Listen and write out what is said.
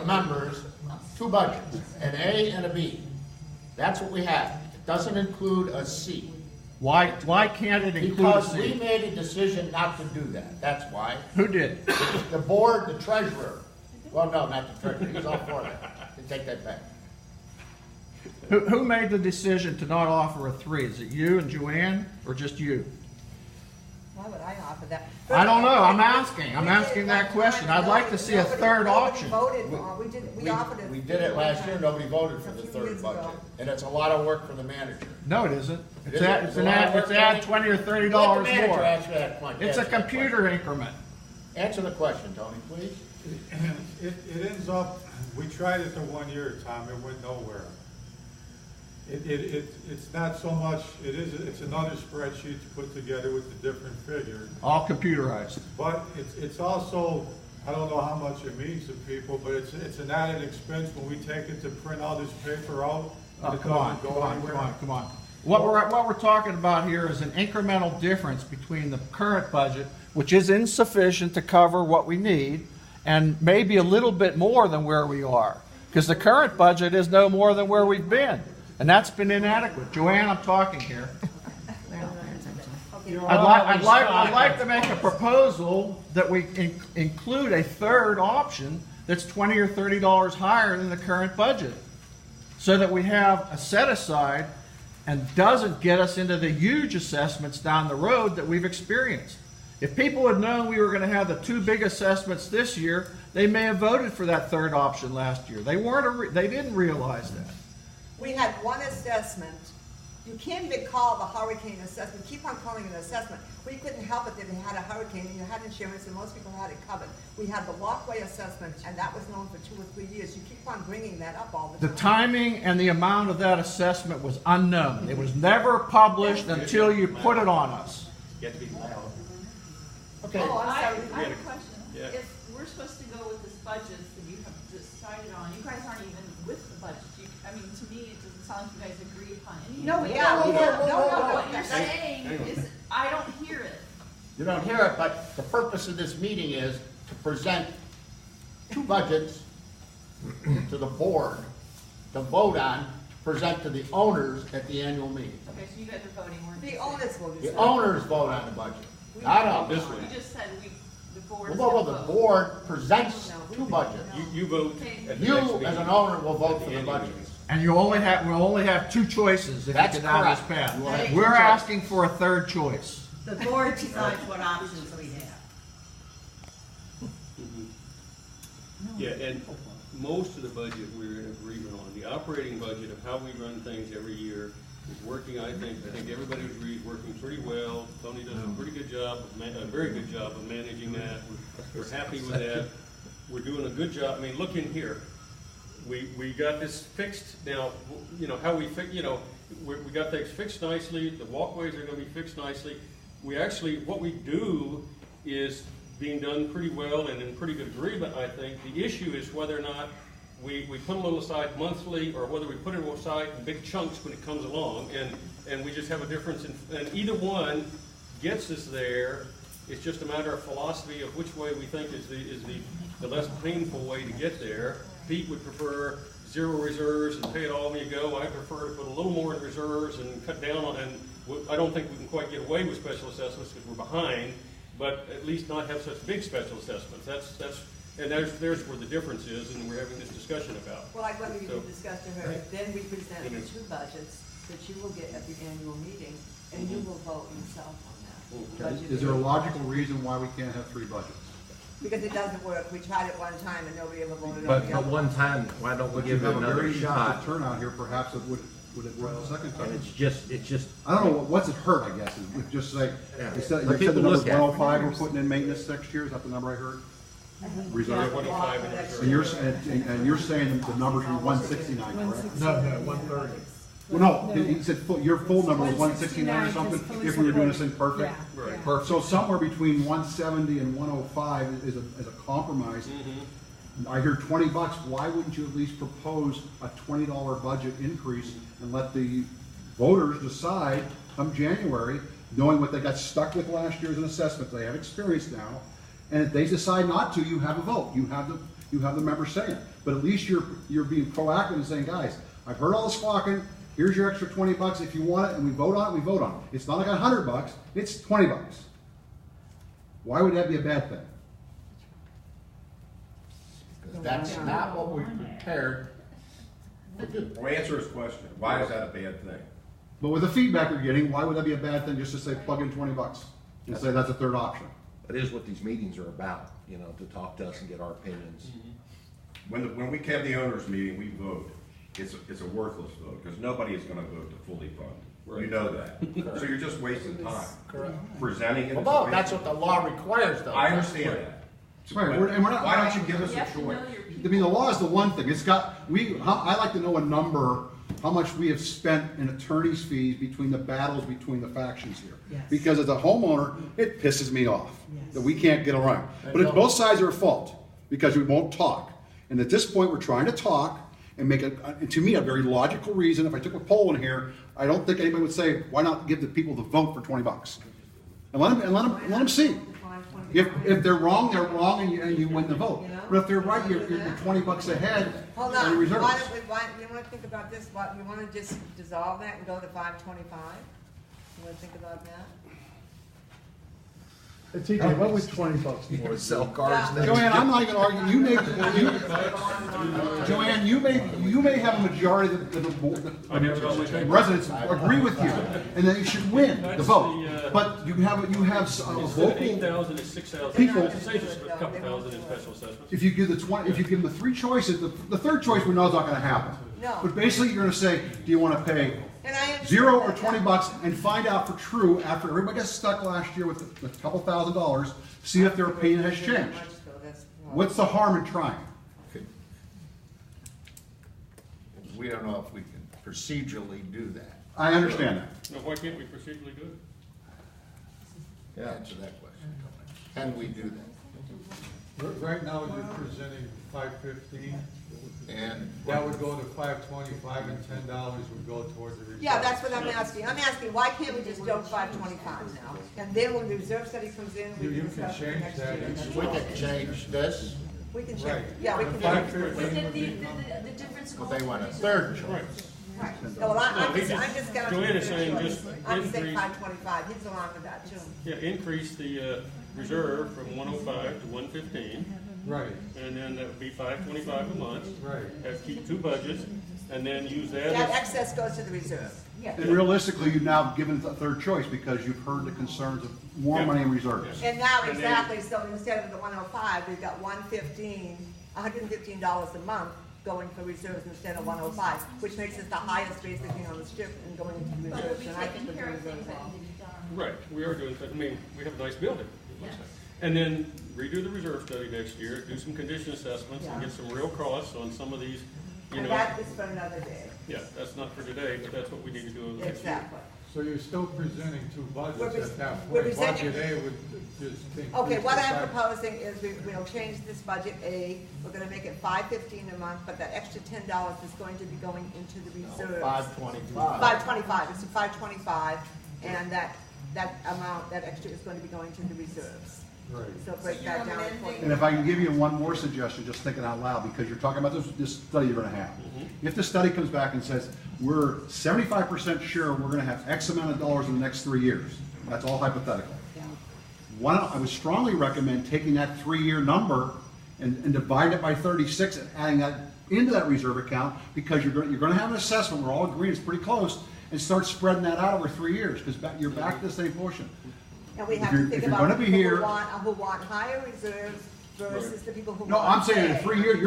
members, two budgets, an A and a B. That's what we have. It doesn't include a C. Why can't it include a Because we C? made a decision not to do that. That's why. Who did? The board, the treasurer. Well, no, not the treasurer. He's all for that. I take that back. Who made the decision to not offer a 3? Is it you and Joanne, or just you? Why would I offer that? I don't know. I'm asking that question. I'd like to see a third option. Nobody voted for it. We offered it. We did it last year. Nobody voted for the third budget. And it's a lot of work for the manager. No, it isn't. It It's isn't. add, It's a lot of work, $20 or $30 Let the manager more. answer that question. It's a Answer that computer increment. question. Answer the question, Tony, please. It ends up, we tried it the 1 year, Tom, it went nowhere. It's not so much, it's another spreadsheet to put together with the different figures. All computerized. But it's also, I don't know how much it means to people, but it's an added expense when we take it to print all this paper out. Oh, It come on, doesn't come go on, anywhere. come on, come on. What we're talking about here is an incremental difference between the current budget, which is insufficient to cover what we need, and maybe a little bit more than where we are. Because the current budget is no more than where we've been. And that's been inadequate. Joanne, I'm talking here. I'd like to make a proposal that we include a third option that's $20 or $30 higher than the current budget, so that we have a set aside and doesn't get us into the huge assessments down the road that we've experienced. If people had known we were going to have the 2 big assessments this year, they may have voted for that third option last year. They didn't realize that. We had one assessment. You can't even call the hurricane assessment. Keep on calling it an assessment. We couldn't help it that they had a hurricane and you had insurance and most people had it covered. We had the walkway assessment and that was known for 2 or 3 years. You keep on bringing that up all the The time. timing and the amount of that assessment was unknown. It was never published until you put it on us. You have to be loud. Okay. Oh, I'm I sorry. have a question. Yeah. If we're supposed to go with this budget that you have decided on, you guys aren't even with the budget. I mean, to me, it doesn't sound like you guys agreed upon any. No, of it. yeah, we did. No, What you're saying is, I don't hear it. You don't hear it, but the purpose of this meeting is to present 2 budgets to the board to vote on, to present to the owners at the annual meeting. Okay, so you guys are voting, weren't you? The owners will The decide. owners vote on the budget, not us. This You one. just said the board's Well, gonna the vote. board presents 2 budgets. You vote at the You, next as meeting. an owner, will vote for the budgets. And we'll only have 2 choices if That's you get down this correct. path. You will have 2 We're choices. asking for a third choice. The board decides what options we have. Yeah, and most of the budget we're in agreement on. The operating budget of how we run things every year is working, I think everybody agrees, working pretty well. Tony does a pretty good job, a very good job of managing that. We're happy with that. We're doing a good job. I mean, look in here. We got this fixed now, you know, how we fix, you know, we got things fixed nicely. The walkways are gonna be fixed nicely. We actually, what we do is being done pretty well and in pretty good agreement, I think. The issue is whether or not we put a little aside monthly or whether we put it aside in big chunks when it comes along. And we just have a difference and either one gets us there. It's just a matter of philosophy of which way we think is the less painful way to get there. Pete would prefer 0 reserves and pay it all when you go. I prefer to put a little more in reserves and cut down on, and I don't think we can quite get away with special assessments because we're behind, but at least not have such big special assessments. There's where the difference is, and we're having this discussion about. Well, I'd rather you So- discuss to her, then we present the 2 budgets that you will get at the annual meeting, and you will vote yourself on that. Okay. Is there a logical reason why we can't have 3 budgets? Because it doesn't work. We tried it one time and nobody ever voted on But the for other. one time, why don't we But you give it have a another very shot? shot turnout here, perhaps it would it work the second And time? it's just, I don't know, what's it hurt, I guess, is we just say, Yeah. you said Let the people number's look at it. 105 we're putting in maintenance next year, is that the number I heard? Reserve. 25 in reserve. And you're saying the number should be 169, correct? No, 130. Well, no, he said your full number was 169 or something, if we were doing this thing perfect? Right. Perfect. So somewhere between 170 and 105 is a compromise. I hear $20, why wouldn't you at least propose a $20 budget increase and let the voters decide come January, knowing what they got stuck with last year as an assessment, they have experience now, and if they decide not to, you have a vote, you have the members saying it. but at least you're being proactive and saying, guys, I've heard all the squawking, here's your extra $20 if you want it, and we vote on it, we vote on it. It's not like $100, it's $20. Why would that be a bad thing? That's not what we prepared to do. Well, answer his question. Why is that a bad thing? But with the feedback you're getting, why would that be a bad thing just to say plug in $20 and say that's a third option? That is what these meetings are about, you know, to talk to us and get our opinions. When we have the owners meeting, we vote. It's a worthless vote, because nobody is gonna vote to fully fund. You know that. So you're just wasting time. Presenting it. Well, no, that's what the law requires, though. I understand that. Right, and we're not. Why don't you give us You a have to know choice? your I people. mean, the law is the one thing. I like to know a number, how much we have spent in attorney's fees between the battles between the factions here. Yes. Because as a homeowner, it pisses me off Yes. that we can't get around. But it's both sides are at fault because we won't talk. And at this point, we're trying to talk and make to me, a very logical reason. If I took a poll in here, I don't think anybody would say, why not give the people the vote for $20? And let them see. If they're wrong, and you win the vote. But if they're right, you're $20 ahead Hold on the on, reserves. you wanna think about this, you wanna just dissolve that and go to 525? You wanna think about that? TJ, what was $20 You want to sell cars Yeah. next Joanne, I'm not even arguing, Joanne, you may have a majority of the residents agree with you, and that you should win the vote. But you have a Instead of vocal, 8,000, it's 6,000. People- It saves us a couple thousand in special assessments. if you give if you give them the three choices, the third choice we know is not gonna happen. No. But basically, you're gonna say, do you wanna pay And I understand 0 or that. $20 and find out for true after everybody got stuck last year with a couple $1,000s, see if their opinion has changed. What's the harm in trying? We don't know if we can procedurally do that. I understand that. Now, why can't we procedurally do it? Answer that question. Can we do that? Right now, you're presenting 515, And that would go to 525, and $10 would go towards the reserve. Yeah, that's what I'm asking. I'm asking, why can't we just go 525 now? And then when the reserve study comes in, we You can can discuss it change next that. year. we can change this, We can Right. change, yeah, we can. But change. 515 would be. the difference. but they want a third choice. Right. No, well, I'm he just just- gonna. Joanne is saying just I'm just saying increase- 525, he's along with that too. Yeah, increase the reserve from 105 to 115, Right, and then that would be 525 a month. right. Have keep two budgets, and then use that That as, excess goes to the reserve. And realistically, you've now given the third choice because you've heard the concerns of more money in reserves. And now, And then- exactly, so instead of the 105, we've got $115 a month going for reserves instead of 105, which makes it the highest basic thing on the strip and going into But we'll reserves. be And I think taking we're care doing of things reserves that well. need to be done. right, we are doing, I mean, we have a nice building. it looks Yes. like. And then redo the reserve study next year, do some condition assessments, and get some real costs on some of these, you And know. that is for another day. Yeah, that's not for today, but that's what we need to do next year. Exactly. So you're still presenting two budgets at that we're point. presenting- Budget A would just think. Okay, what I'm proposing is we'll change this budget A, we're gonna make it $515 a month, but that extra $10 is going to be going into the reserves. 525. 525, it's a 525, and that amount, that extra is going to be going to the reserves. Right. So break that down. And if I can give you one more suggestion, just thinking out loud, because you're talking about this study you're gonna have. If the study comes back and says, we're 75% sure we're gonna have X amount of dollars in the next 3 years, that's all hypothetical. I would strongly recommend taking that 3-year number and divide it by 36 and adding that into that reserve account, because you're gonna have an assessment, we're all agreeing it's pretty close, and start spreading that out over 3 years, because you're back to the same portion. And we have If you're- to think if you're about gonna be people here- who want higher reserves versus the people who want. No, I'm saying in A. 3 years, you're